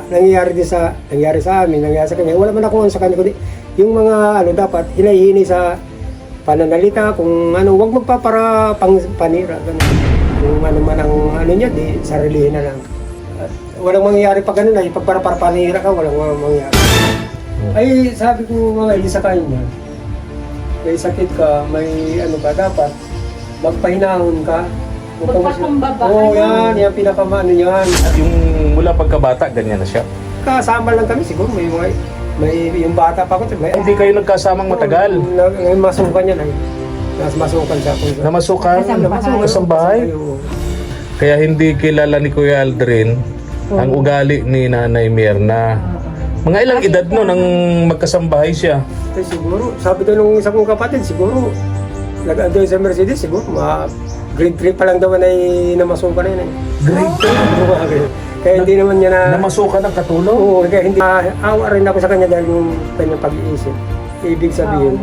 nangyari sa amin, nangyari sa kanya, wala man ako sa kanya, kundi yung mga dapat hinahini sa pananalita, kung wag magpapara panira, ganun. Kung ano man ang niya, di sarilihin na lang. Walang mangyayari pag ganun ay pagpara panira ka, walang mangyayari. Ay sabi ko mga sa kanya, may sakit ka, may ka, dapat magpahinahon ka. Magpakumbaba. Oo, yan pinakamaano yan. Yung mula pagkabata, ganyan na siya. Kasama lang kami siguro, may yung bata pa ko. Hindi kayo nagkasamang matagal. Ngayon masukan niya na. Masukan siya. Namasukan sa bahay. Kaya hindi kilala ni Kuya Aldrin ang ugali ni Nanay Myrna. Mga ilang edad no nang magkasambahay siya? Ay, siguro, sabi doon ng isa kong kapatid, siguro, nag-ando sa Mercedes, siguro, grade 3 pa lang daw na namasukan na yun. Grade 3? Kaya hindi naman niya na... Namasukan ng katulong? Oo, kaya hindi... awa rin ako sa kanya dahil yung kanyang pag-iisip. Ibig sabihin,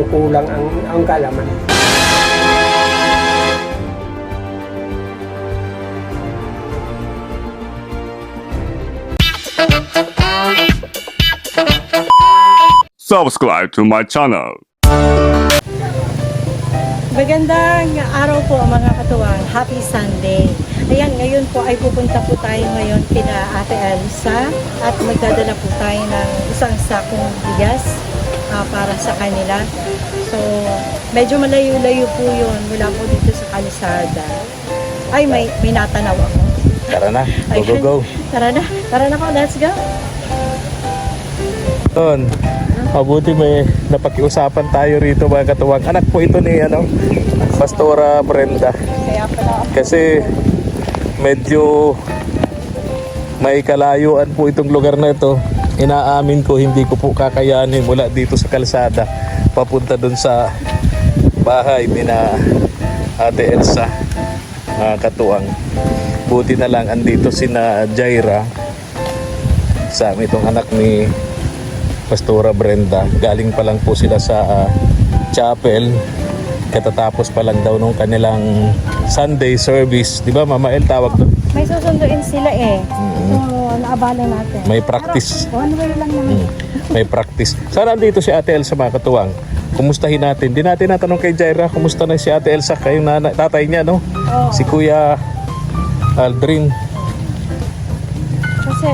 kulang ang kalaman. Subscribe to my channel. Magandang araw po mga katuwang. Happy Sunday. Ayan, ngayon po ay pupunta po tayo ngayon kina Ate Elsa at magdadala po tayo ng isang sakong bigas para sa kanila. So, medyo malayo-layo po yun mula po dito sa kalsada. Ay, may natanaw ako. Tara na, go. Tara na po, let's go. Ton, mabuti may napakiusapan tayo rito mga katuwang. Anak po ito ni Pastora Brenda. Kaya pala Kasi medyo may kalayuan po itong lugar na ito. Inaamin ko hindi ko po kakayanin mula dito sa kalsada papunta dun sa bahay ni na Ate Elsa, mga katuwang. Buti na lang andito si na Jaira sa itong anak ni Pastora Brenda. Galing pa lang po sila sa chapel. Katatapos pa lang daw nung kanilang Sunday service. Di ba Mama El tawag doon? may susunduin sila eh. So, naabala natin. May practice. One way lang naman. May practice. Sana andito si Ate Elsa mga katuwang. Kumustahin natin. Di natin natanong kay Jaira, kumusta na si Ate Elsa? Kayong tatay niya, no? Oo. Si Kuya Aldrin. Kasi,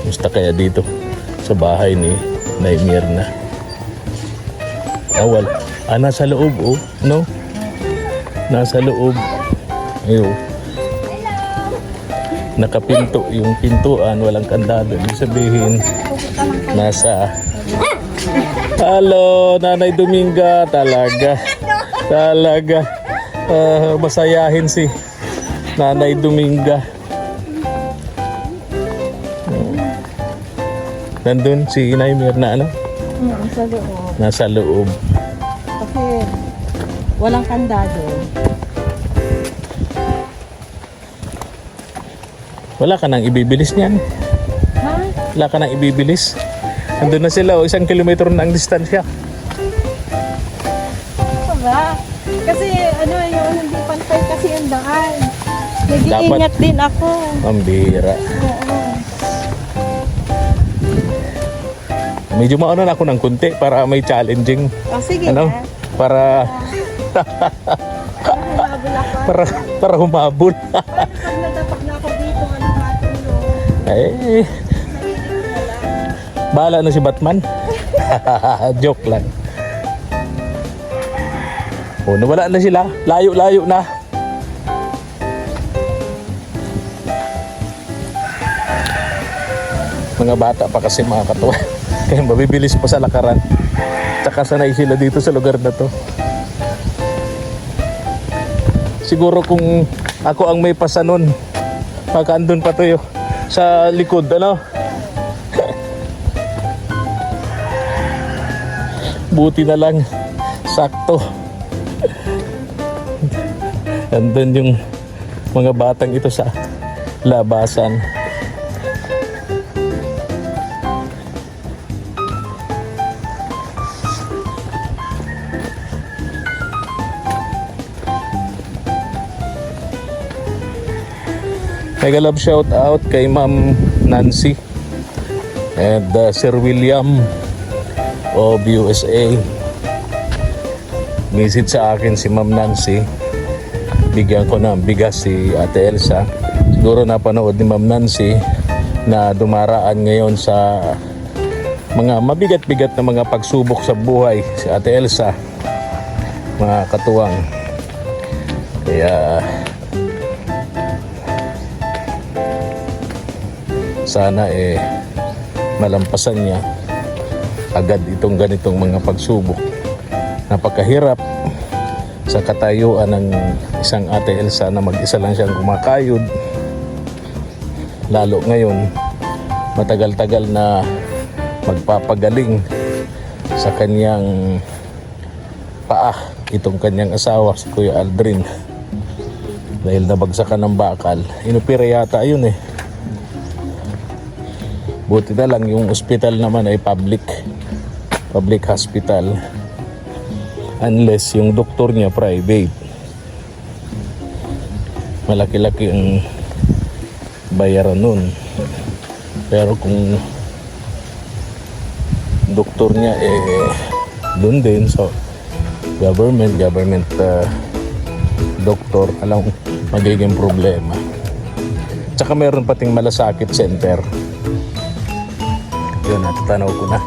Kumusta kaya dito sa bahay ni Nay Myrna? Awal. Nasa loob, oh. No? Nasa loob. Ayun. Nakapinto yung pintuan, walang kandado. Ibig sabihin, nasa... Hello, Nanay Dominga. Talaga. Masayahin si Nanay Dominga. Nandun si Nay Myrna, ano? sa loob. Nasa loob. Kasi, walang kandado. Wala ka nang ibibilis niyan. Ha? Wala ka nang ibibilis. Nandun na sila, 1 kilometro na ang distansya. Ano ba? Kasi, hindi pantay kasi yung daan. Nag-iingat din ako. Pambira. Oo. Medyo mauna na ako ng kunti para may challenging. Sige Ano? na. Para Humabol ako. para humabol. Pag nadapak na ako dito, matulong. Eh, bahala na si Batman. Joke lang. Oh, nawala na sila. Layo-layo na. Mga bata pa kasi mga katuwa. Kaya mabibilis pa sa lakaran. Tsaka sanay sila dito sa lugar na to. Siguro kung ako ang may pasa nun, baka andun pa tayo sa likod, ano? Buti na lang, sakto. Andun yung mga batang ito sa labasan. Mega love shout out kay Ma'am Nancy and Sir William of USA. Message sa akin si Ma'am Nancy. Bigyan ko ng bigas si Ate Elsa. Siguro napanood ni Ma'am Nancy na dumaraan ngayon sa mga mabigat-bigat na mga pagsubok sa buhay si Ate Elsa, mga katuwang. Kaya sana malampasan niya agad itong ganitong mga pagsubok. Napakahirap sa katayuan ng isang Ate Elsa na mag-isa lang siyang kumakayod, lalo ngayon matagal-tagal na magpapagaling sa kanyang paa itong kanyang asawa si Kuya Aldrin dahil nabagsakan ng bakal. Inupira yata yun Buti na lang yung ospital naman ay public hospital, unless yung doktor niya private. Malaki-laki ang bayaran nun. Pero kung doktor niya doon din sa government doktor, alam magiging problema. Tsaka meron pating malasakit center. Yun, natatanaw ko na.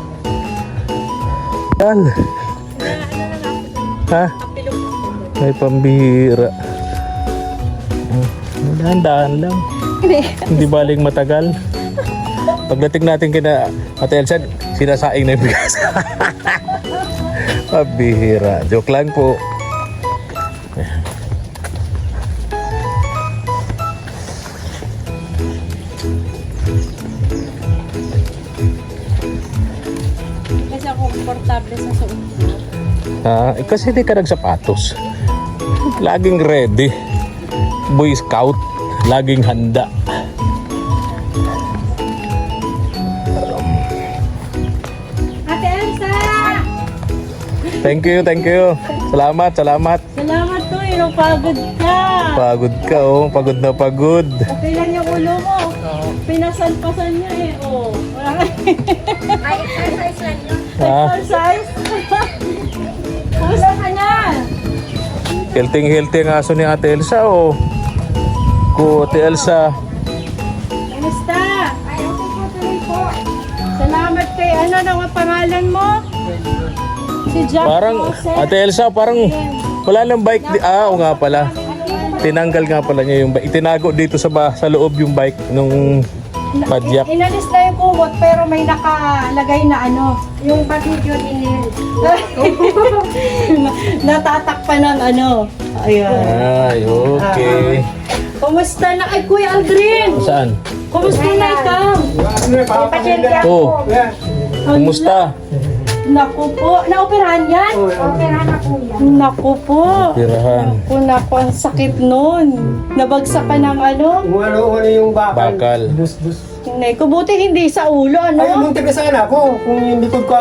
Yan. Ha? May pambihira. Dahan-dahan lang. Hindi baling matagal. Pagdating natin kina Ate Elsa, sinasaing na yung bigas. Pambihira. Joke lang po. Kasi ako komportable sa suot. Kasi di ka nagsapatos. Laging ready. Boy Scout. Laging handa. Ate Elsa! Thank you. Salamat. Salamat to, pagod ka. Pagod ka, pagod na pagod. Okay lang yung ulo mo. Pinasan-pasan niya Wala ka. Ay, exercise lang yun. Exercise? Kumusta ka na? Healthy ang aso ni Ate Elsa, Ate Elsa. Kumusta? Ay, okay po, tuloy po. Salamat kay ang pangalan mo? Si Jack Parang, Joseph. Ate Elsa, parang wala nang bike. Oo nga pala. Tinanggal nga pala niya yung bike. Itinago dito sa loob yung bike nung padyak. Inalis na yung kumot pero may nakalagay na yung pag-video din. Natatakpan ng Ayan. Ay, okay. Kumusta na? Ay, Kuya Aldrin! Saan? Kumusta na ikaw? Pasyensya Oh, po. kumusta? Naku po. Naoperahan yan? Opera na po yan. Naku po. Pirahan. Naku, ang sakit nun. Nabagsak ka ng Kung ano yung bakal. Bakal. Hindi, kubuti hindi sa ulo, Ay, muntik na sana ako. Kung yung likod ko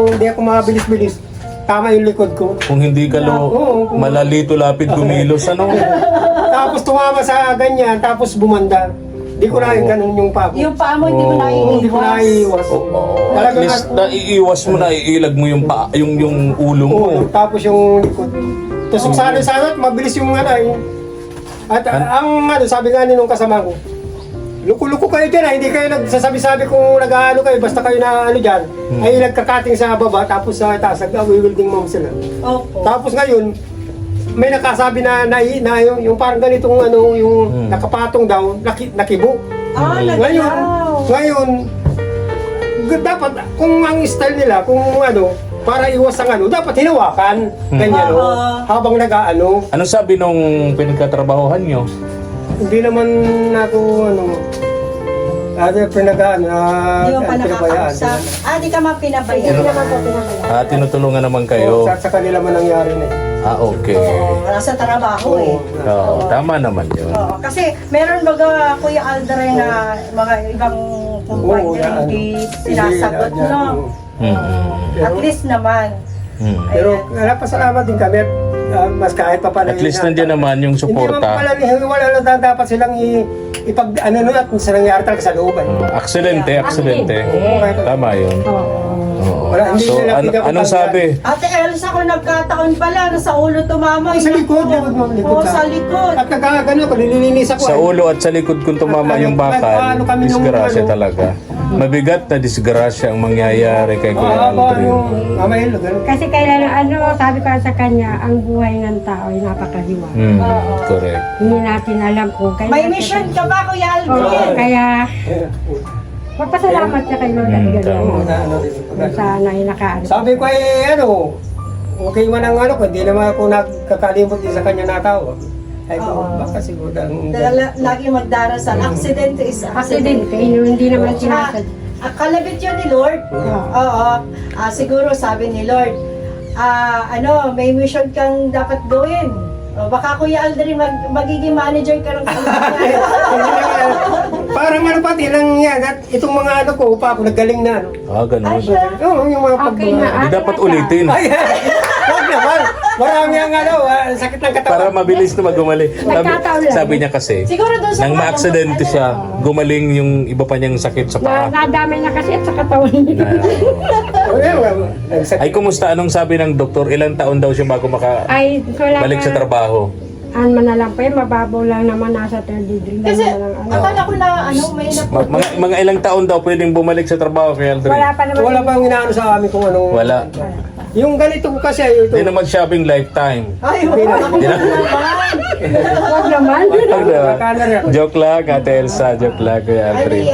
hindi ako mabilis-bilis. Tama yung likod ko. Kung hindi ka malalito lapid kumilos, Tapos tumama sa ganyan, tapos bumanda. Hindi ko na ganun yung pa ko. Yung paa mo, hindi mo na Hindi ko na iiwas. At least naiiwas mo, naiilag mo yung ulo mo. Tapos yung likod. Tapos sana mabilis yung At ang sabi nga nung kasama ko, luko-luko kayo dyan hindi kayo nagsasabi-sabi kung nag-ano kayo, basta kayo na dyan, ay nagkakating sa baba, tapos sa taas, nag-wielding mom sila. Opo. Tapos ngayon, may nakasabi na yung parang ganitong yung nakapatong daw, nakibo. Ngayon, dapat, kung ang style nila, kung para iwas ang dapat hinawakan, ganyan habang Anong sabi nung pinagkatrabahohan nyo? Hindi naman ako Di mo pa nakakausap. Di ka mapinabayaan. Hindi naman po pinakaya. Tinutulungan naman kayo. Sa kanila man nangyari na Okay. Nasa trabaho Oo, tama naman yun. Oo, kasi meron baga Kuya Aldrin na mga ibang kumpanya hindi sinasagot, no? Mm-mm. At least naman. Mm. Pero napasalamat din kami at mas kahit pa pala. At least nandiyan naman yung Hindi naman suporta. pala, wala lang dapat silang ipag, ano nun, at sa nangyari talaga sa looban. Aksidente. Tama yun. Oo. Wala, hindi So, nila pinapatanggal. anong sabi? Ate Elsa, kung nagkataon pala, nasa ulo tumama. Ay, sa likod, likod Oo, sa likod. At nagkagano ko, nililinis ako. Sa ulo at sa likod kung tumama yung bakal, Ano kami nung disgrasya ano? talaga. Mabigat na disgrasya ang mangyayari kay Kuya Mahaba Aldrin. yung mamahil, gano'n. Kasi kailan, sabi ko sa kanya, ang buhay ng tao ay napakadiwa. Correct. Hindi natin alam kung kailan. May mission ka ba, Kuya Oo, Aldrin? kaya magpasalamat siya kay Lord at tama. gano'n. Kung sana ay nakaano. Sabi ko okay man ang ko, hindi naman ako nagkakalimot din sa kanya natawag. Ay ko, Oo. baka siguro ang... Lagi magdarasal. Accident is accident. Aksidente, hindi naman sinasadya. Kalabit yun ni Lord. Oo. Siguro sabi ni Lord, may mission kang dapat gawin. Baka Kuya Aldrin, magiging manager ka ng Parang pati lang yan. At itong mga ko, pa ako nagaling na. Ganun. Oo, yung mga Okay na. Hindi dapat ulitin. Ay, wag naman. Marami ang sakit ng katawan. Para mabilis na magumaling. Nagkataon lang. Sabi niya kasi, Siguro doon sa nang maaksidente siya, gumaling yung iba pa niyang sakit sa paa. Nadamay na kasi at sa katawan. Ay, kumusta? Anong sabi ng doktor? Ilang taon daw siya bago Ay, wala makabalik sa trabaho? man na lang po yun, mababaw lang naman nasa third degree lang Kasi naman ang akala ko na may Mga ilang taon daw pwedeng bumalik sa trabaho kay Aldrin? Wala pa naman. Wala pang inaano sa amin kung anong... Wala. Yung ganito ko kasi ay ito. Hindi naman shopping lifetime. Ay, Hindi na. Huwag naman. Joke lang, Ate Elsa. Joke lang, Kuya Aldrin.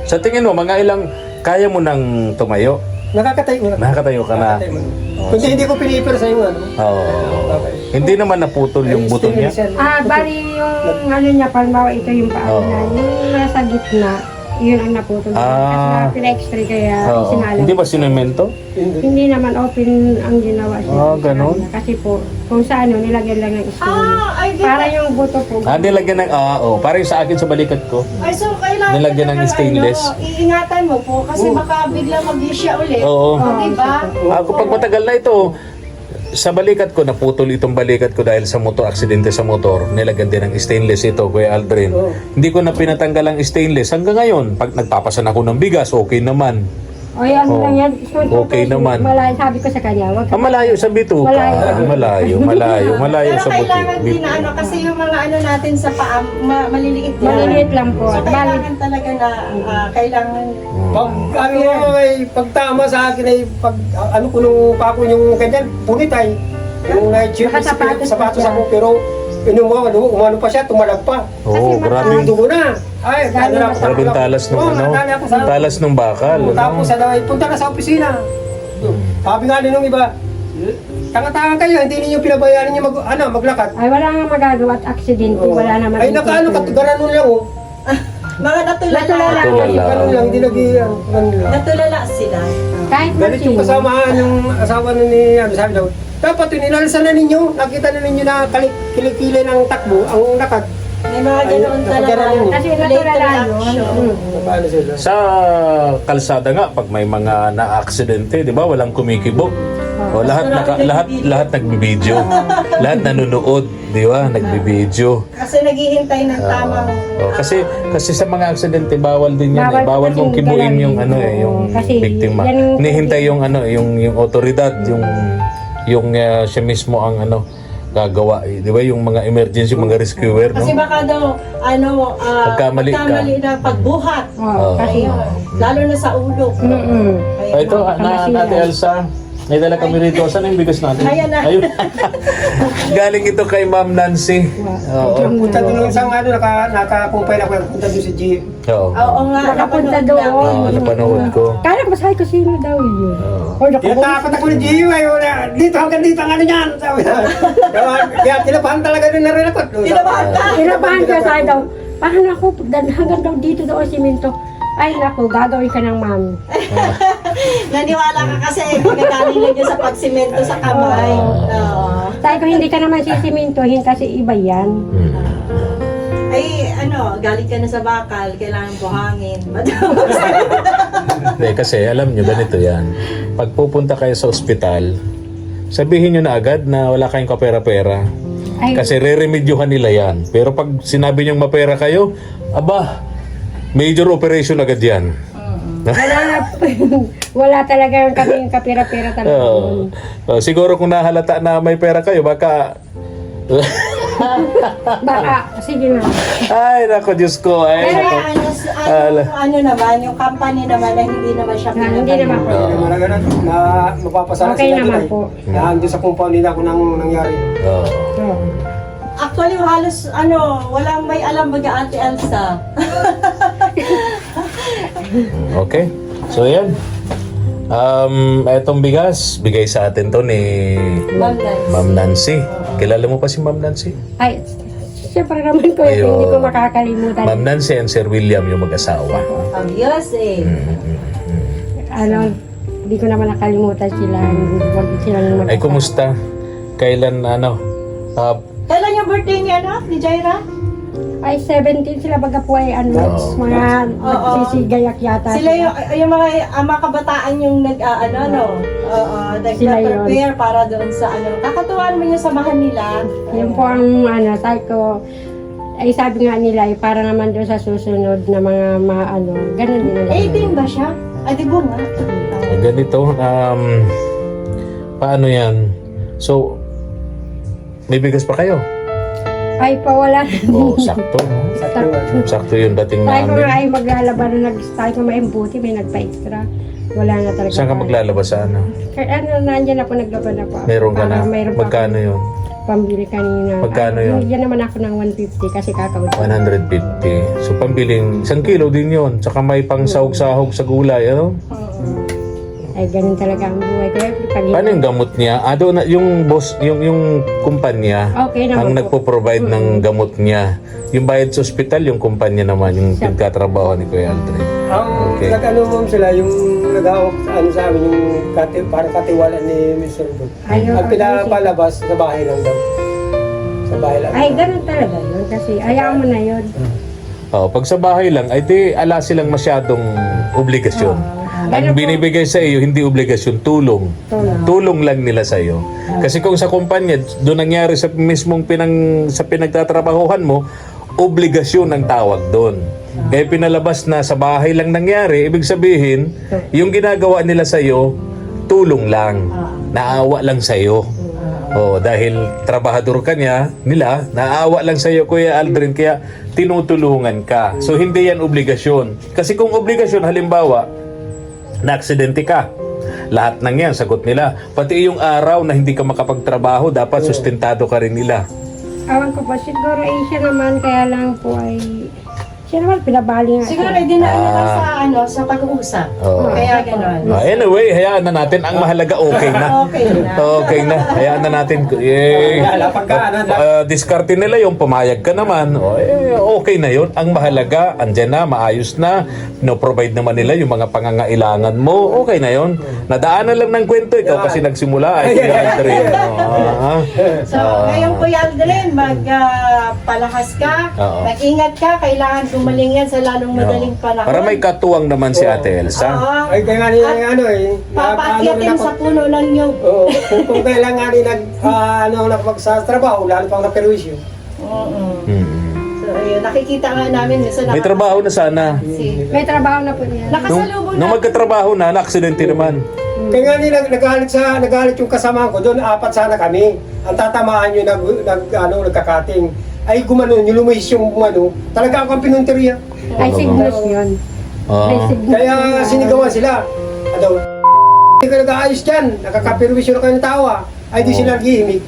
Sa tingin mo, mga ilang kaya mo nang tumayo? Nakakatayo na. Nakakatayo ka na? Kundi hindi ko pinipir sa yung Oo. Hindi naman naputol yung buto niya? Bali yung niya, palmawa ito yung paa na. Yung nasa gitna, yun ang naputol. Kasi pina-x-ray kaya Oo. sinalang. Hindi ba sinemento? Hindi naman open ang ginawa siya. Ganun? Kasi po, kung sa nilagyan lang ng skin. Para yung buto po. Nilagyan ng, parang sa akin sa balikat ko. Ay, so kailangan Nilagyan ng stainless. Iingatan mo po kasi baka bigla mag-isya ulit. Oo. Diba? Ako pag matagal na ito, sa balikat ko, naputol itong balikat ko dahil sa motor, aksidente sa motor. Nilagyan din ng stainless ito, Kuya Aldrin. Hindi ko na pinatanggal ang stainless. Hanggang ngayon, pag nagpapasan ako ng bigas, okay naman. O yan lang yan. Okay naman. Malayo, sabi ko sa kanya, wag ka. Malayo sa bituka. Malayo Pero sa kailangan din bituka. na kasi yung mga natin sa paa, maliliit yan. Maliliit lang po. So Bali, kailangan talaga na kailangan Pag pag tama sa akin ay pag ko nung pako yung ganyan, punit ay yung chip Nakasapatos sapatos pa siya. ako pero umano pa siya, tumalab pa. Oo, grabe. Yung dugo na. Ay, Grabe yung talas nung talas nung bakal. Tapos punta na sa opisina. Sabi nga nung iba, tanga-tanga kayo, hindi ninyo pinabayaan ninyo maglakad. ay wala nga magagawa at aksidente. Wala naman. Ay, nakaano ka, garanon lang mga natulala. Natulala. Ganun lang, hindi ganun lang. Natulala sila. Kahit Galit yung sino. kasamahan yung asawa nun ni, sabi daw, dapat yun, inalsan na ninyo, nakita na ninyo na kilikili ng takbo, ang lakad. May mga ganoon talaga. nakagaranon. Kasi Late natulala reaction. yun. Paano sila? Sa kalsada nga pag may mga na-aksidente, 'di ba? Walang kumikibo. O lahat nagbibideo. Lahat nanonood, 'di ba? Nagbibideo. Kasi naghihintay ng tamang Kasi sa mga aksidente bawal din 'yan. Bawal mong kasing kibuin galawin. yung Oo, kasi biktima. yan yung- Hinihintay yung otoridad, yung siya mismo ang gagawa, 'di ba? Yung mga emergency, mga rescuer, no? Kasi baka daw, Pagkamali ka. na pagbuhat. Oo, kasi. Lalo na sa ulo. Ito, Ate Elsa, may dala kami rito. Saan yung bigas natin? Ayan na. Ayun. Galing ito kay Ma'am Nancy. Oo. Punta doon sa nakakumpay na ko, punta doon si G. Oo. Oo nga. Nakapunta napanood doon. namin. Napanood ko. Kala ko sabi ko sino daw yun. Oo. Or naku, Takot ako ni G, dito hanggang dito ang niyan. Sabi na. Kaya tinabahan talaga din na rin ako. Tinabahan ka. tinabahan ko sabi daw, paano ako, hanggang daw dito daw ang simento. Ay naku, gagawin ka ng mami. Naniwala ka kasi magagaling lang yun sa pagsimento sa kamay. Oo. Sabi ko, hindi ka naman sisimintohin kasi iba yan. Ay, galing ka na sa bakal, kailangan buhangin. Hindi, kasi alam nyo, ganito yan. Pag pupunta kayo sa ospital, sabihin nyo na agad na wala kayong kapera-pera. Ay, Kasi re-remedyohan nila yan. Pero pag sinabi nyong mapera kayo, aba, major operation agad yan. wala na, wala talaga kaming kapira-pira talaga. Oo. Siguro kung nahalata na may pera kayo, baka... Baka, sige na. Ay, nako, Diyos ko. Ay, Pero nako. ano naman, yung company naman na hindi naman siya Hindi naman po. Oo. Wala ganun, na mapapasara Okay sila naman doon, po. Na andun sa compound nila kung nang nangyari. Oo. Oo. Actually, halos walang may alam baga Ate Elsa. Okay. So, yan. Etong bigas, bigay sa atin to ni Ma'am Nancy. Ma'am Nancy. Kilala mo pa si Ma'am Nancy? Ay, siyempre naman ko yun, Ayun. hindi ko makakalimutan. Ma'am Nancy and Sir William yung mag-asawa. Obvious eh. Ano, hindi ko naman nakalimutan sila. Huwag silang mag- Ay, kumusta? Kailan, Kailan yung birthday ni ni Jaira? Ay, 17 sila baga po ay ano, Oo. mga nagsisigayak yata. Sila yung mga kabataan yung Sila yun. nag-prepare para doon sa kakatuwa naman yung samahan nila. Yun po ang sabi ko, ay sabi nga nila, ay para naman doon sa susunod na mga ganun din nila. 18 ba siya? Ay, di ba nga? ganito, paano yan? So, may bigas pa kayo? Ay, pawala. Oo, sakto. Sakto yung dating Tayo ko nga namin. ay maglalaban na tayo ko maimbuti, may nagpa-extra. Wala na talaga. Saan ka maglalaba sa ano? Kaya nandiyan ako naglaban ako. Meron ka na? Mayroon pa Magkano yun? pambili kanina. Magkano yun? Yan naman ako ng 150 kasi kakawin. 150. So, pambiling 1 kilo din yun. Tsaka may pang sahog-sahog sa gulay, ano? Ay, ganun talaga ang buhay. Kaya pag Paano yung gamot niya? Doon na, yung boss, yung kumpanya, okay naman ang po. nagpo-provide ng gamot niya. Yung bayad sa ospital, yung kumpanya naman, yung pinagkatrabaho ni Kuya Aldrin. Ang Okay. nag-ano mo sila, yung nag-aawak sa amin, yung parang katiwala ni Mr. Bob. Ayun, Ang pinapalabas sa bahay lang daw. Sa bahay lang. Ay, ganun talaga yun. Kasi ayaw mo na yun. Pag sa bahay lang, ay di ala silang masyadong obligasyon. Ang binibigay sa iyo, hindi obligasyon, tulong. Tulong lang nila sa iyo. Kasi kung sa kumpanya, doon nangyari sa mismong sa pinagtatrabahuhan mo, obligasyon ang tawag doon. Kaya pinalabas na sa bahay lang nangyari, ibig sabihin, yung ginagawa nila sa iyo, tulong lang. Naawa lang sa iyo. Dahil trabahador ka nila, naawa lang sa iyo, Kuya Aldrin, kaya tinutulungan ka. So, hindi yan obligasyon. Kasi kung obligasyon, halimbawa, na-aksidente ka, lahat ng yan, sagot nila. Pati yung araw na hindi ka makapagtrabaho, dapat sustentado ka rin nila. Awan ko pa, siguro siya naman, kaya lang po ay, siya naman pinabali nga. Siguro, dinaan nila sa pag-uusap. Oo. Kaya gano'n. Anyway, hayaan na natin. Ang mahalaga, okay na. Okay na. Okay na. Hayaan na natin. Diskarte nila yung pumayag ka naman. Okay na yun. Ang mahalaga, andyan na, maayos na. No-provide naman nila yung mga pangangailangan mo. Okay na yun. Nadaanan lang ng kwento. Ikaw kasi nagsimula. Ay, Kuya Aldrin. So, ngayon Kuya Aldrin, magpalakas ka, Oo. mag-ingat ka, kailangan gumaling yan sa lalong madaling panahon. Para may katuwang naman si Ate Elsa. Oo. Ay, kaya nga nila, Papakyatin sa puno ng nyug. Oo, kung kailan nga rin nagpagsatrabaho, lalo pang naperwisyo. So, ayun, nakikita nga namin. May trabaho na sana. May trabaho na po niya. Nakasalubong Nung magkatrabaho na, na-aksidente naman. Kaya nga nila nagalit yung kasama ko doon, 4 sana kami. Ang tatamaan nyo nagkakating. Ay gumanon, yung lumihis yung talaga ako ang pinunteriya. Ay, signals yun. Ay, signals Kaya yun. sinigawan sila. Hindi ka nag-aayos dyan, nakakapirwisyo na kayo ng tawa. Ay di sila naghihimik.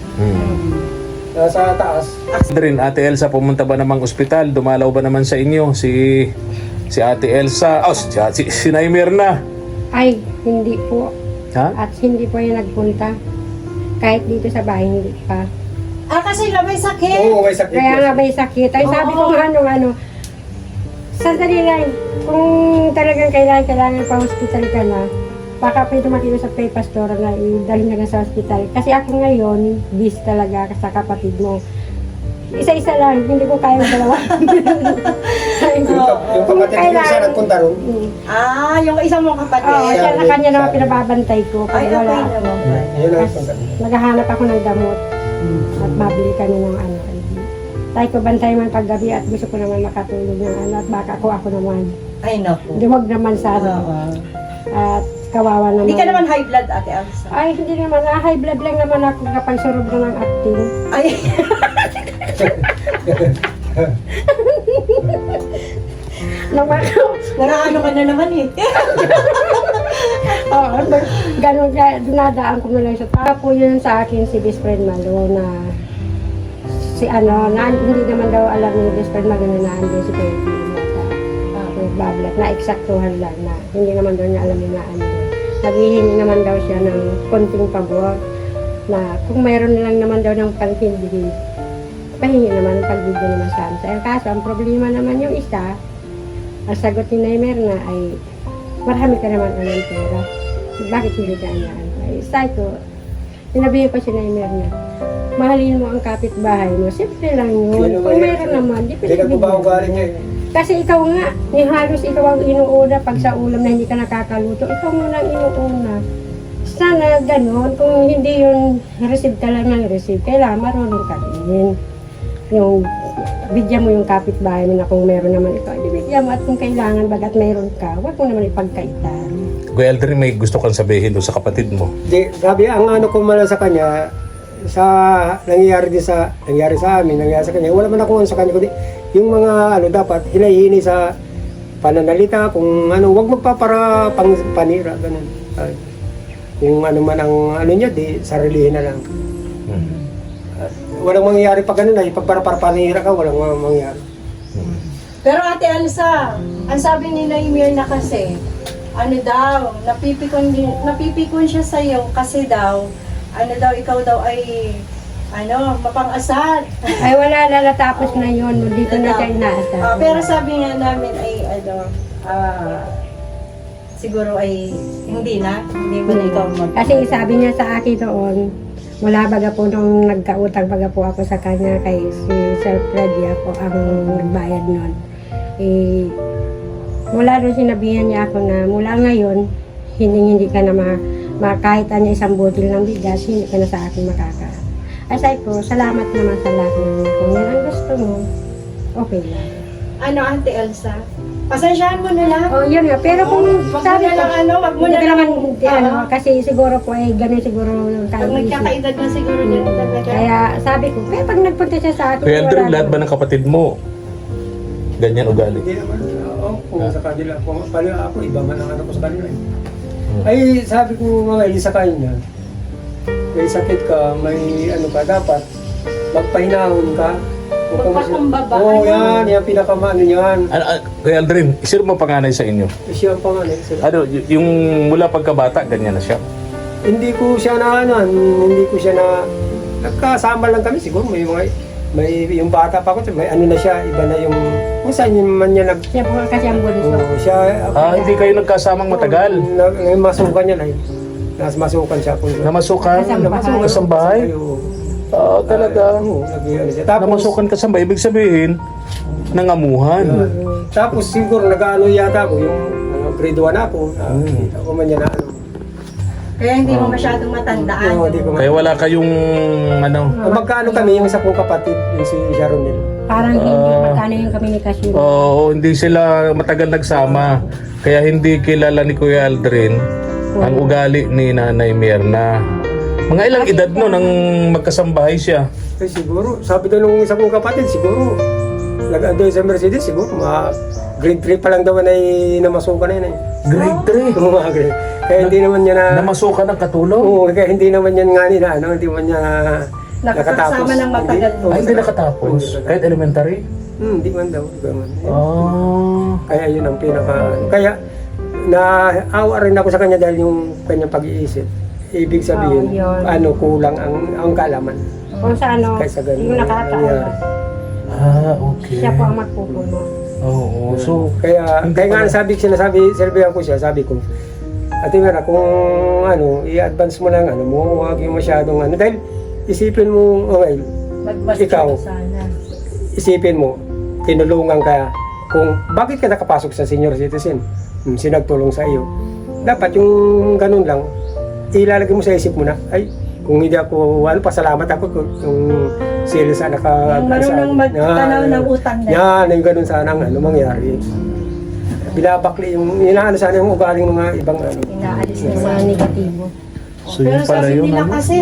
Sa taas. Rin, Ate Elsa, pumunta ba namang ospital? Dumalaw ba naman sa inyo si Ate Elsa? Si Naimer na. Ay, hindi po. Ha? At hindi po yung nagpunta. Kahit dito sa bahay, hindi pa. kasi na may sakit. Oo, may sakit. Kaya nga may sakit. Ay, sabi ko nga sandali lang. Kung talagang kailangan pa hospital ka na, baka pwede makita sa kay pastora na idalhin na sa hospital. Kasi ako ngayon, busy talaga sa kapatid mo. Isa-isa lang, hindi ko kaya yung dalawa. Yung kapatid ko isa nagpunta ron. Yung isang mong kapatid. Oo, siya na kanya naman pinababantay ko. Ay, Pag wala okay ako. naman. Yun ang Naghahanap ako ng gamot. At mabili kami ng ano. Tayo ko bantay man paggabi at gusto ko naman makatulog ng ano. At baka ako naman. Ay, naku. Huwag naman sana. At kawawa naman. Hindi ka naman high blood, Ate Elsa. Ay, hindi naman. High blood lang naman ako kapag surog na ng acting. Ay, naraano ka na naman eh. Oo, ganun ka, dinadaan ko na lang siya. Para po yun sa akin si best friend Malo na si ano, na, hindi naman daw alam ni best friend Malo na naandun si Peggy. Nagbablog, na eksaktuhan lang na hindi naman daw niya alam na ano. Naghihingi naman daw siya ng konting pabor na kung mayroon lang naman daw ng pangkindi, pahingi naman, pagbigyo naman sa amin. Kaso ang problema naman yung isa, ang sagot ni Naimer na ay marami ka naman anong pera. Bakit hindi ka anyaan? Ay, sabi ko, sinabihin ko si Naimer na, mahalin mo ang kapitbahay mo. Simple lang yun. Kung meron naman, di Hindi ka kubaw galing niya eh. kasi ikaw nga, ni halos ikaw ang inuuna pag sa ulam na hindi ka nakakaluto. Ikaw muna ang inuuna. Sana ganun, kung hindi yun receive ka lang ng receive, kailangan marunong ka din. Yung bigyan mo yung kapitbahay mo na kung meron naman ikaw, bigyan mo at kung kailangan bagat meron ka, huwag mo naman ipagkaitan. Kuya Aldrin, may gusto kang sabihin doon sa kapatid mo. Di, sabi, ang ano ko man sa kanya, sa nangyayari sa amin, nangyayari sa kanya, wala man ako sa kanya, kundi yung mga ano dapat, hinahini sa pananalita, kung ano, wag magpapara pang panira, ganun. Kung ano man ang ano niya, di sarilihin na lang. Walang mangyayari pag ganun ay, pag para panira ka, walang mangyayari. Pero Ate Elsa, ang sabi ni Naimir na kasi, ano daw, napipikon siya sa'yo kasi daw, ano daw, ikaw daw ay, mapang-asar. Ay wala na, natapos na yun, dito na siya inaasar. Pero sabi nga namin ay, siguro ay, hindi mo na ikaw mag- Kasi sabi niya sa akin noon, mula baga po nung nagkautang baga po ako sa kanya kay si Sir Freddy ako ang nagbayad nun. Mula doon sinabihan niya ako na mula ngayon, hindi ka na kahit ano isang butil ng bigas, hindi ka na sa akin makaka. Asay ko, salamat naman sa lahat ng kung yan ang gusto mo, okay lang. Ano, Ate Elsa? Pasensyahan mo na lang. Oh, yun nga. Pero kung wag mo sabi na ko, lang, wag mo hindi na ka lang, naman, kasi siguro po ay ganun siguro yung pag kaisip. nagkakaedad na siguro niya talaga. Kaya sabi ko, kaya pag nagpunta siya sa akin, Kuya Aldrin, wala lahat ba ng kapatid mo ganyan ugali? Hindi naman, kung sa kanila, kung pala ako, iba man ang ano ko sa kanila. Ay, sabi ko mga sa kanya, may sakit ka, may ano ka, dapat magpahinahon ka. Magpakumbaba. Oo, yan pinakamaano yan. Kuya Aldrin, sino mo panganay sa inyo? Siya ang panganay. Ano, yung mula pagkabata, ganyan na siya? Hindi ko siya nagkasama lang kami, siguro may yung bata pa ko, may ano na siya, iba na yung, kung saan man niya Siya po kasi ang bunso. siya, Hindi kayo nagkasamang matagal. masukan niya na masukan siya. Namasukan? Kasambahay? Talaga. Namasukan kasambahay, ibig sabihin, nangamuhan. Tapos siguro nag-ano yata ako, yung grade 1 na ako, nakita ko man niya na ano. Kaya hindi mo masyadong matandaan. Oo, hindi ko Kaya wala kayong ano. magkaano kami, yung isa kong kapatid, yung si Sharon nila. Parang hindi magkano yung komunikasyon. Oo, hindi sila matagal nagsama. Kaya hindi kilala ni Kuya Aldrin ang ugali ni Nanay Mirna. Mga ilang edad no nang magkasambahay siya? Eh siguro, sabi daw nung isa kong kapatid, siguro, nag-ando sa Mercedes, siguro, grade 3 pa lang daw na namasukan na yun eh. Grade 3? Oo, mga grade. Kaya hindi naman niya na... Namasukan ng katulong? Oo, kaya hindi naman yan nga nila, hindi man niya nakatapos. Nakakasama ng matagal. Ay, hindi nakatapos? Kahit elementary? Hindi man daw. Kaya yun ang pinaka... Kaya, naawa rin ako sa kanya dahil yung kanyang pag-iisip. Ibig sabihin, yun. kulang ang kaalaman. Kung sa ano, Kaysa ganun. yung nakataon. Okay. Siya po ang magpupuno. Oo, so... Kaya nga sinasabihan ko siya, sabi ko, Ate Mera, kung i-advance mo lang, huwag yung masyadong dahil isipin mo, ikaw, Sana. isipin mo, tinulungan ka kung bakit ka nakapasok sa senior citizen, sino nagtulong sa iyo. Dapat yung ganun lang, ilalagay mo sa isip mo na, ay, kung hindi ako, pasalamat ako kung yung sila sa naka... Yung marunong magtanaw ng utang na. Yan, yung ganun sana ang mangyari. Binabakli yung, inaano sana yung ugaling mga ibang ano. Inaalis Yung mga negatibo. So yun Pero pala sabi yun, nila ano? kasi,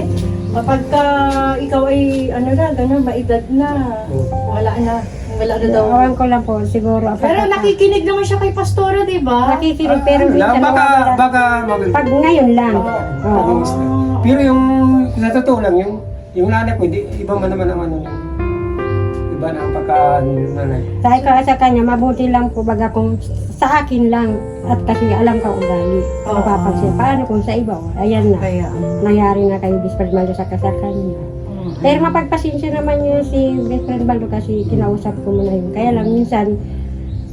kapag ka ikaw ay ano na, gano'n, maedad na, wala na daw. Awan ko lang po, siguro. Pero nakikinig naman siya kay Pastora, di ba? Nakikinig, pero minsan nawawala. Baka Pag ngayon lang. Oo. Pero yung sa totoo lang, yung nanay ko, iba man naman ang ano. Iba na ang pagka nanay. Sabi ko sa kanya, mabuti lang po baga kung sa akin lang at kasi alam ka ugali. Oo. Mapapansin. Paano kung sa iba? Ayan na. Kaya, Nangyari na kayo Bisperd Malo sa kasakan niya. Pero mapagpasensya naman yun si Bisperd Malo kasi kinausap ko muna yun. Kaya lang minsan,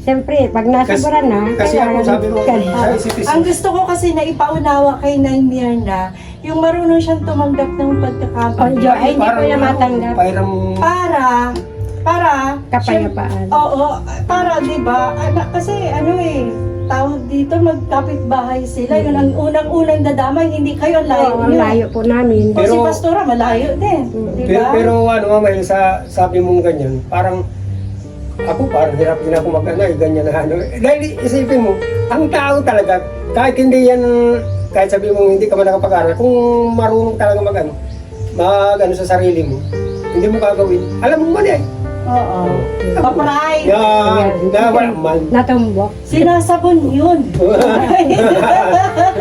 siyempre, pag nasiguran na, Kasi ako sabi ko, sa isip-isip. ang gusto ko kasi na ipaunawa kay Nay Mirna, yung marunong siyang tumanggap ng pagkakamali. Ay, hindi ko na matanggap. Para, Kapayapaan. Oo, para 'di ba? Kasi ano tawag dito magkapit-bahay sila. Yun ang unang-unang dadamay, hindi kayo ang layo. Oo, ang layo po namin. Kasi Pero- Pastora malayo din, 'di Pero, ba? pero ano mamaya sabi mong ganyan, parang ako parang hirap din ako mag-ano, ganyan na ano. Dahil isipin mo, ang tao talaga, kahit hindi yan, kahit sabi mong hindi ka man nakapag-aral, kung marunong talaga mag-ano sa sarili mo, hindi mo gagawin. Alam mo mali. Oo. Papray. Yan, na wala man. Natumbok. Sinasabon yun.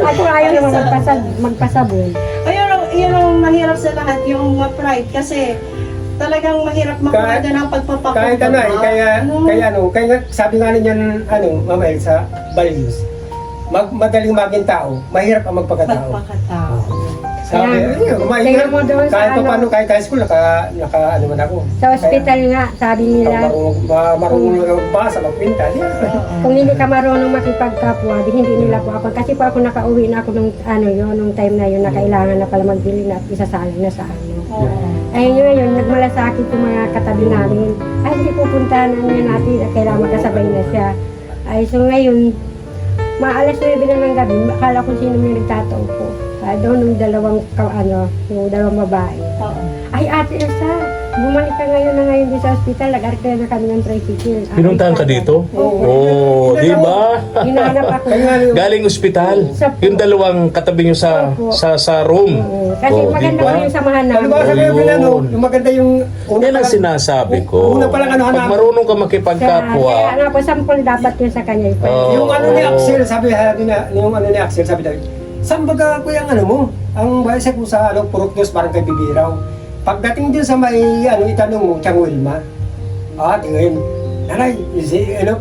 Ako ayaw naman magpasabon. Ayun ang mahirap sa lahat, yung pride kasi talagang mahirap makuha Kahit- doon ang pagpapakumbaba. Kahit ano kaya nga, sabi nga ninyan, Mama El, sa values, madaling maging tao, mahirap ang magpagkatao. Pagpakatao. Sabi, Ayan. mahirap. Tingnan mo doon sa Kahit pa ano. paano, kahit high school, naka ano man ako. Sa ospital nga, sabi Kaya, nila, marunong lang magbasa, magpinta, di ba? kung hindi ka marunong makipagkapwa, di hindi nila po ako. Kasi po ako nakauwi na ako nung nung time na yun, na kailangan na pala magbili na at isasali na sa ano. Ayun yun, ngayon, nagmalasakit yung mga katabi namin. Ay, hindi pupuntahan na niya natin at kailangan magkasabay na siya. Ay, so ngayon, maalas 9 na ng gabi, akala ko sino may nagtatao po. Doon yung yung dalawang babae. Ay, Ate Elsa, bumalik ka ngayon din sa ospital, nag-arkaya na kami ng tricycle. Pinuntahan ka dito? Oo, di ba? Hinahanap ako. Kaya nga, Galing ospital. Yung dalawang katabi nyo sa room. Oo, kasi Oo, maganda diba? ko yung samahan ano ba namin. sabi Ayun. yung maganda yung Yan ang sinasabi ko. Una pa lang ano, Pag marunong ka makipagkapwa, Kaya ano po, sample dapat yun sa kanya. Oo. Yung ano ni Axel, sabi saan baga ko yung ano mo? Ang baysa ko sa Purokdos, parang kay Bibiraw. Pagdating din sa may itanong mo, Tiang Wilma, tingin, nanay,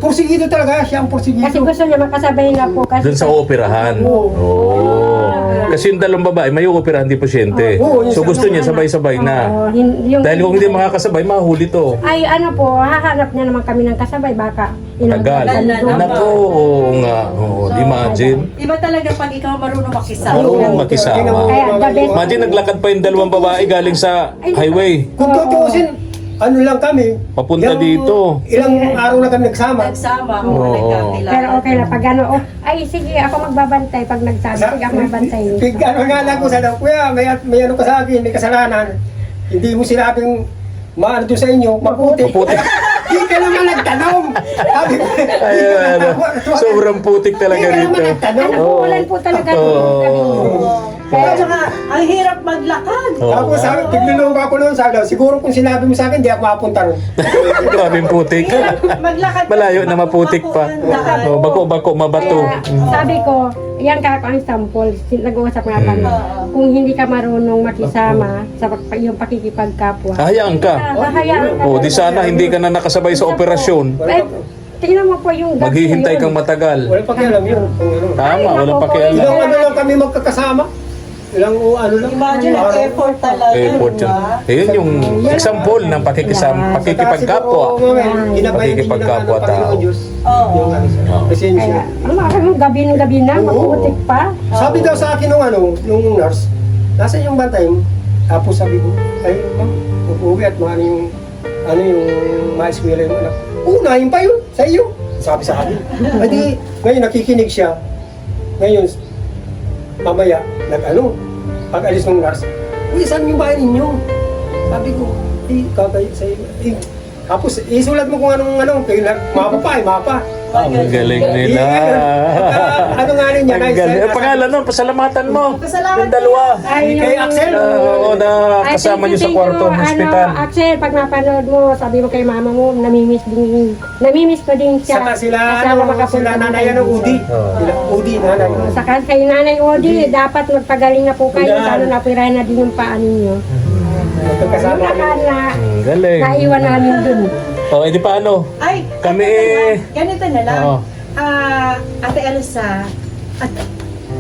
porsigido talaga, siya ang porsigido. Kasi gusto niya makasabay na po. Kasi dun sa operahan. Oo. Kasi yung dalawang babae, may operahan di pasyente. Oo, yung So gusto niya sabay-sabay na. Oo, yung, Dahil kung hindi makakasabay, mahuli to. ay ano po, hahanap niya naman kami ng kasabay, baka ilang Tagal. Tagal. Nako, oo nga. Oo, imagine. Iba talaga pag ikaw marunong makisama. Marunong makisama. Kaya the best. Imagine naglakad pa yung dalawang babae galing sa highway. Kung tutuusin, ano lang kami. Papunta dito. Ilang araw na kami nagsama. Nagsama, Oo. nagkakilala. Pero okay na, pag ano, ay sige, ako magbabantay pag nagsabi, sige ako magbantay. Ano nga lang ko sa kuya, may ano ka sa akin, may kasalanan. Hindi mo sinabing maano doon sa inyo, maputi. Maputi. Hindi ka naman nagtanong. Sabi ko, Ayun, sobrang putik talaga Hindi ka naman dito. nagtanong. Ano po, ulan po talaga. Kaya saka, ang hirap maglakad. Oo. Tapos sabi, tignulong ako noon, sabi daw, siguro kung sinabi mo sa akin, di ako mapunta ron. Grabing putik. Maglakad. Malayo na maputik pa. Oh, bako-bako, mabato. Kaya, sabi ko, yan ka ang sample, nag-uusap nga kami. Kung hindi ka marunong makisama sa yung pakikipagkapwa, Hayaan ka. hahayaan ka. Oh, di sana hindi ka na nakasabay sa operasyon. Ay, tingnan mo po yung gabi Maghihintay na kang yun. matagal. Wala pakialam yun. Kung ano. Tama, walang Ilang pakialam. ano lang kami magkakasama. Ilang ano lang. Imagine ang Araw. effort talaga. Effort yun. Ayun yung example ng pakikipagkapwa. Pakikipagkapwa tao. Oo. Yung ano siya, presensya. Kaya, ano gabi na, maputik pa. Sabi daw sa akin yung nurse, nasa yung bantay mo? Tapos sabi ko, ay ma'am, uuwi at mahal yung ano yung ma-eskwela yung anak. Unahin pa yun sa iyo. Sabi sa akin. Adi, ngayon nakikinig siya. Ngayon, mamaya, pag-alis ng nurse, uy, saan yung bahay ninyo? Sabi ko, kakay sa iyo. Tapos, isulat mo kung anong, mapa. Ang galing nila. Ano nga rin yan? Ang galing. Ang pangalan nun, pasalamatan mo. Pasalamat Yung dalawa. Kay Axel. Oo, na kasama niyo sa kwarto ng hospital. Axel, pag napanood mo, sabi mo kay mama mo, namimiss ko din siya. Saka sila, Sana makapunta sila din nanay, kayo. Udi. Sila Udi, nanay. Saka kay Nanay Odi, dapat magpagaling na po kayo, Yan. sana napirahan na din yung paa ninyo. Magkakasama Yung kami. Ang galing. naiwan namin dun. O, edi paano? Ay, Kami- ganito na lang. Oo. Ate Elsa,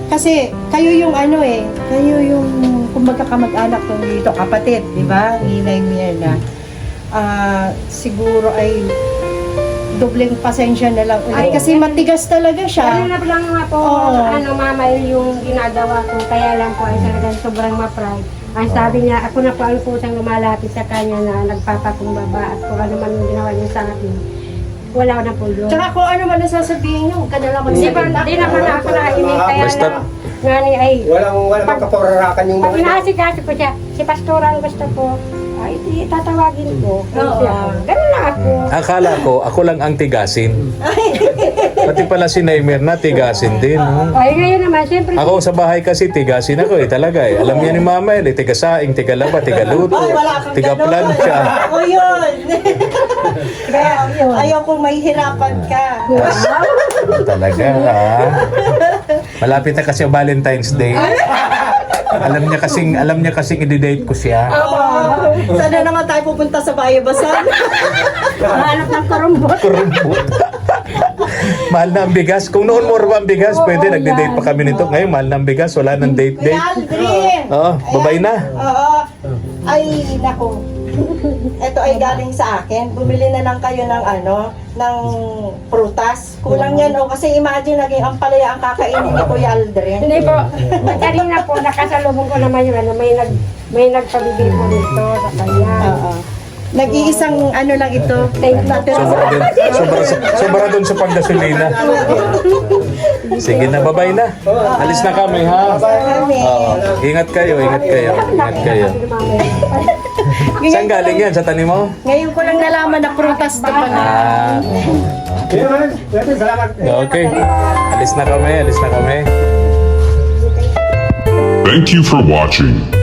kasi kayo yung kayo yung kumbaga kamag-anak ko dito, kapatid, di ba? Ninay Mirna. Siguro ay dobleng pasensya na lang. Ay, kasi matigas talaga Ano siya. na lang nga po, Oo. mama, yung ginagawa ko, kaya lang po ay talagang sobrang ma-pride. Ang sabi niya, ako na po ang kusang lumalapit sa kanya na nagpapakumbaba at kung ano man yung ginawa niya sa akin, wala na po yun. Tsaka kung ano man nasasabihin nyo, huwag ka na lang Di ba, magsalita. di naman ako nainig, kaya Basta- lang, ngani ay, Walang kaporarakan yung pag mga inaasikaso ko siya, si Pastor ang gusto ko, ay di tatawagin ko. Oo. Ganun lang ako. Akala ko, ako lang ang tigasin. Pati pala si Naimer na tigasin din. no? Ay ngayon naman, siyempre, Ako sa bahay kasi tigasin ako talaga Alam niya ni mama tigasaing, tigalaba, tigaluto, Ay, wala kang tigaplansya. Ako yun. Kaya ayaw kong mahihirapan ka. Talaga Malapit na kasi ang Valentine's Day. Alam niya kasing i-date ko siya. Sana naman tayo pupunta sa Bayabasan. mahanap ng karumbot. Kurumbot. Mahal na ang bigas. Kung noon mura pa ang bigas, pwede nagde-date pa kami nito. Ngayon, mahal na ang bigas. Wala nang Kuya date-date. Aldrin. Oo, babay na. Oo. Ay, nako. Ito ay galing sa akin. Bumili na lang kayo ng ng prutas. Kulang yan kasi imagine naging ampalaya ang kakainin ni Kuya Aldrin. Hindi po, kanina po, nakasalubong ko naman yung may nagpabigay po nito sa kanya. Oo. Nag-iisang lang ito. Sobra din. Sobra dun sa panggasolina. Sige na, babay na. Alis na kami, ha? Oo. Ingat kayo. Saan galing yan? Sa tanim mo? Ngayon ko lang nalaman na prutas to pala. Salamat. Okay. Alis na kami. Thank you for watching.